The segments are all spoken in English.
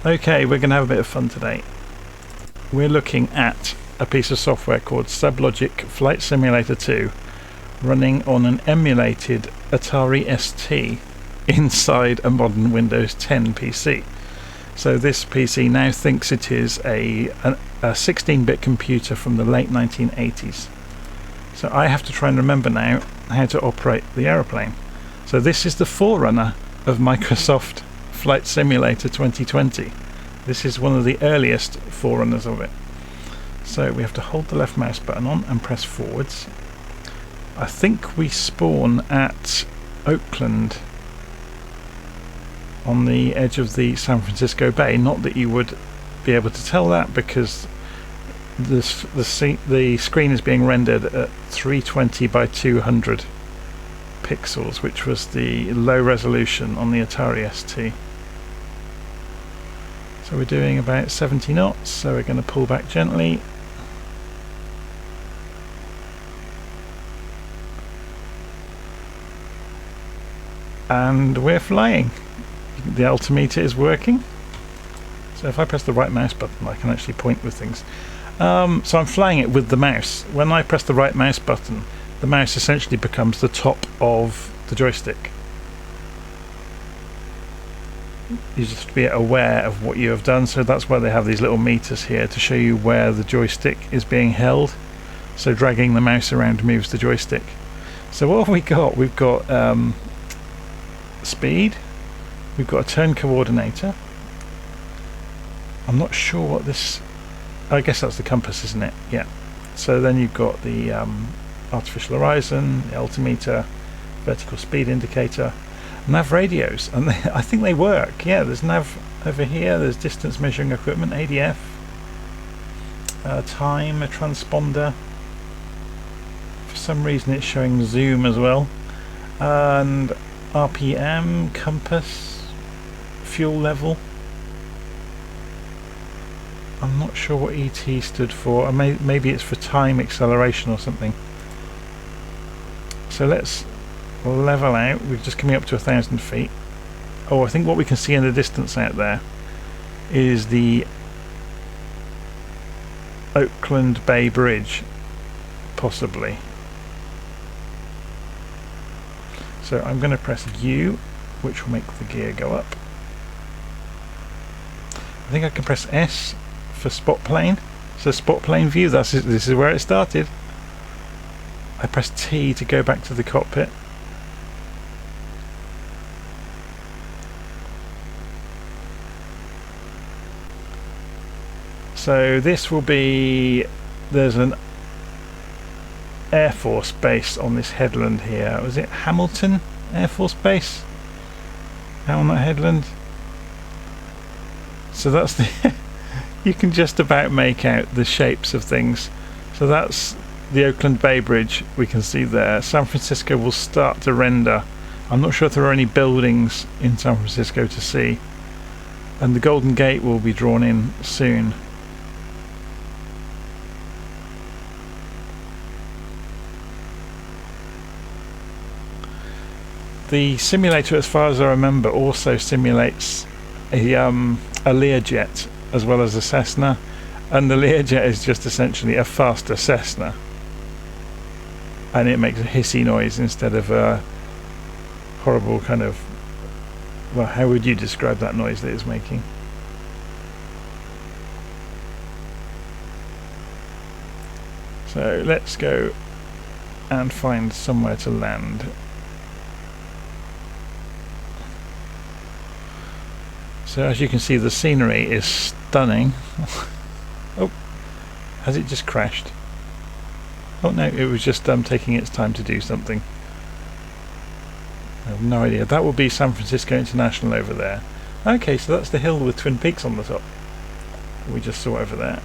Okay, we're going to have a bit of fun today. We're looking at a piece of software called SubLogic Flight Simulator 2 running on an emulated Atari ST inside a modern Windows 10 PC. So this PC now thinks it is a 16-bit computer from the late 1980s. So I have to try and remember now how to operate the aeroplane. So this is the forerunner of Microsoft Flight Simulator 2020. This is one of the earliest forerunners of it. So we have to hold the left mouse button on and press forwards. I think we spawn at Oakland on the edge of the San Francisco Bay. Not that you would be able to tell that because the screen is being rendered at 320 by 200 pixels, which was the low resolution on the Atari ST. So we're doing about 70 knots, so we're going to pull back gently. And we're flying. The altimeter is working. So if I press the right mouse button, I can actually point with things. So I'm flying it with the mouse. When I press the right mouse button, the mouse essentially becomes the top of the joystick. You just have to be aware of what you have done, so that's why they have these little meters here to show you where the joystick is being held. So dragging the mouse around moves the joystick. So what have we got? We've got speed, we've got a turn coordinator. I'm not sure what this... I guess that's the compass, isn't it? Yeah. So then you've got the artificial horizon, the altimeter, vertical speed indicator, nav radios, and I think they work. Yeah, there's nav over here, there's distance measuring equipment, ADF, time, a transponder. For some reason it's showing zoom as well, and RPM, compass, fuel level. I'm not sure what ET stood for, or maybe it's for time acceleration or something. So let's level out. We're just coming up to 1,000 feet. Oh, I think what we can see in the distance out there is the Oakland Bay Bridge, possibly. So I'm going to press U, which will make the gear go up. I think I can press S for spot plane. So spot plane view, this is where it started. I press T to go back to the cockpit. So this will be, there's an Air Force base on this headland here. Was it Hamilton Air Force Base? Out on that headland. So that's the you can just about make out the shapes of things. So that's the Oakland Bay Bridge we can see there. San Francisco will start to render. I'm not sure if there are any buildings in San Francisco to see. And the Golden Gate will be drawn in soon. The simulator, as far as I remember, also simulates a Learjet as well as a Cessna, and the Learjet is just essentially a faster Cessna, and it makes a hissy noise instead of a horrible kind of, well, how would you describe that noise that it's making? So let's go and find somewhere to land. So as you can see, the scenery is stunning. Oh, has it just crashed? Oh no, it was just taking its time to do something. I have no idea. That will be San Francisco International over there. Okay, so that's the hill with Twin Peaks on the top. We just saw over there.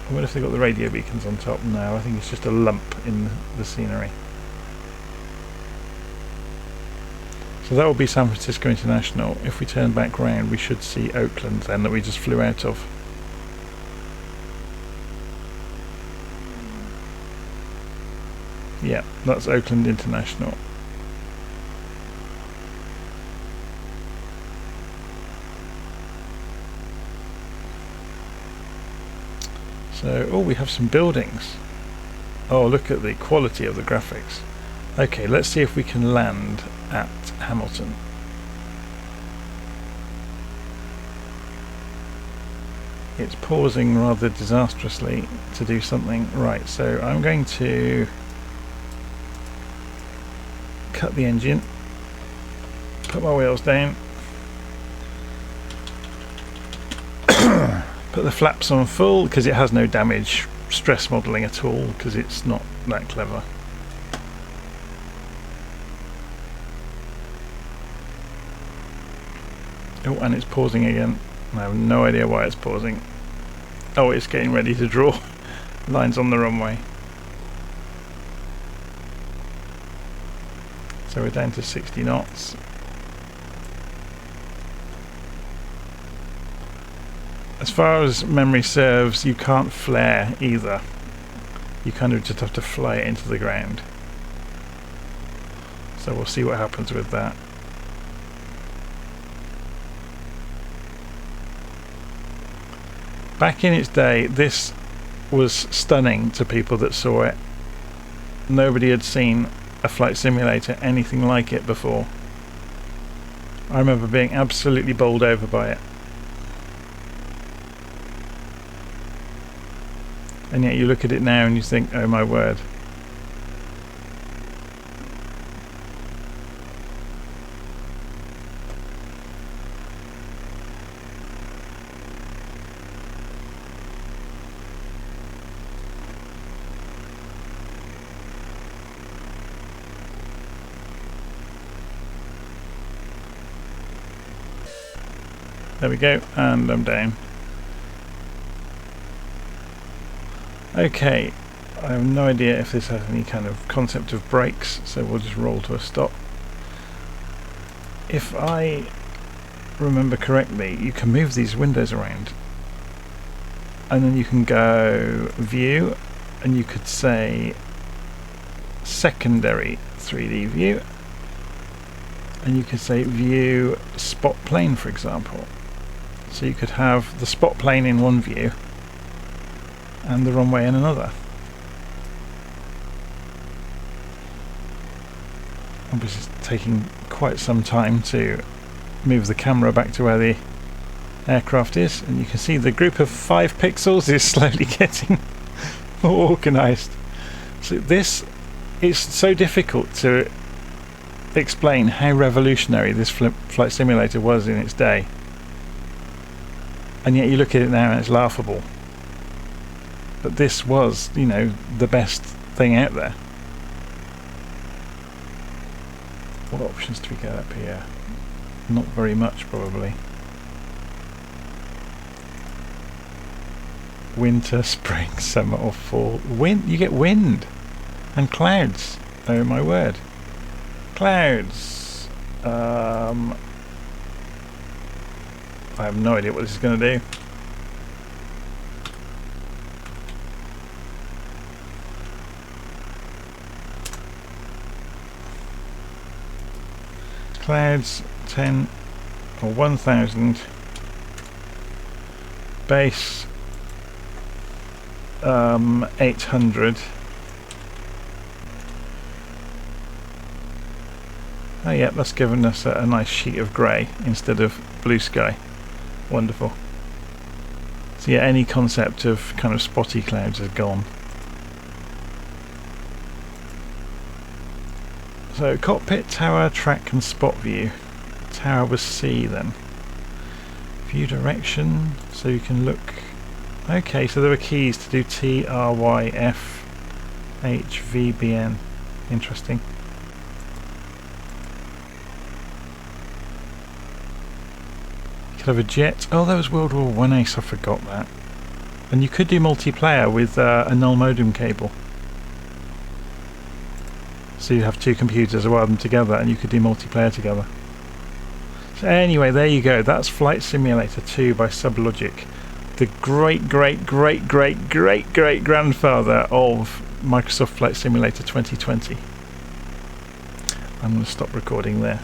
I wonder if they've got the radio beacons on top. No, I think it's just a lump in the scenery. So that will be San Francisco International. If we turn back round, we should see Oakland then, that we just flew out of. Yeah, that's Oakland International. So, oh, we have some buildings. Oh, look at the quality of the graphics. Okay, let's see if we can land at Hamilton. It's pausing rather disastrously to do something. Right, so I'm going to cut the engine, put my wheels down, put the flaps on full because it has no damage stress modelling at all because it's not that clever. Oh, and it's pausing again. I have no idea why it's pausing. Oh, it's getting ready to draw lines on the runway. So we're down to 60 knots. As far as memory serves, you can't flare either. You kind of just have to fly it into the ground. So we'll see what happens with that. Back in its day, this was stunning to people that saw it. Nobody had seen a flight simulator anything like it before. I remember being absolutely bowled over by it. And yet you look at it now and you think, oh my word. There we go, and I'm down. Okay, I have no idea if this has any kind of concept of brakes, so we'll just roll to a stop. If I remember correctly, you can move these windows around. And then you can go view, and you could say secondary 3D view. And you could say view spot plane, for example. So you could have the spot plane in one view and the runway in another. Obviously it's taking quite some time to move the camera back to where the aircraft is, and you can see the group of 5 pixels is slowly getting more organised. So this is so difficult to explain how revolutionary this flight simulator was in its day. And yet you look at it now and it's laughable. But this was, you know, the best thing out there. What options do we get up here? Not very much, probably. Winter, spring, summer or fall. Wind, you get wind and clouds. Oh my word. Clouds. I have no idea what this is going to do. Clouds 10 or 1000. Base 800. Oh yeah, that's given us a nice sheet of grey instead of blue sky. Wonderful. So yeah, any concept of kind of spotty clouds is gone. So cockpit, tower, track and spot view. Tower was C then. View direction, so you can look. Okay, so there are keys to do T, R, Y, F, H, V, B, N. Interesting. Could have a jet. Oh, that was World War I Ace, I forgot that. And you could do multiplayer with a null modem cable. So you have 2 computers, wire them together, and you could do multiplayer together. So anyway, there you go. That's Flight Simulator 2 by SubLogic. The great grandfather of Microsoft Flight Simulator 2020. I'm going to stop recording there.